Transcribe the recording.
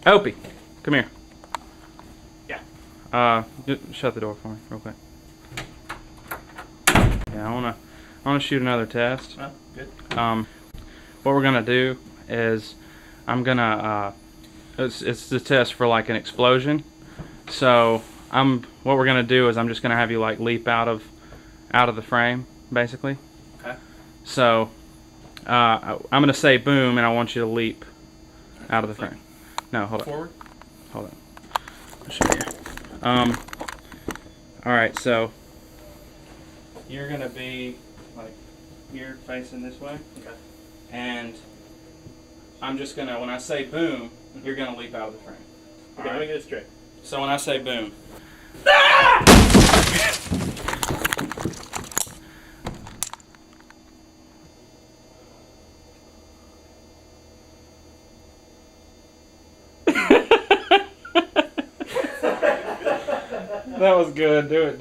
Opie, come here. Yeah. Shut the door for me, real quick. Yeah, I wanna shoot another test. Oh, good. What we're gonna do is I'm gonna it's the test for like an explosion. So what we're gonna do is I'm just gonna have you like leap out of the frame, basically. Okay. So I'm gonna say boom, and I want you to leap out of the frame. No, hold on. Forward. Hold on. I'll show you. All right, so you're gonna be like here, facing this way. Okay. And I'm just gonna, when I say boom, you're gonna leap out of the frame. Okay, let me get it straight. So when I say boom. That was good. Do it.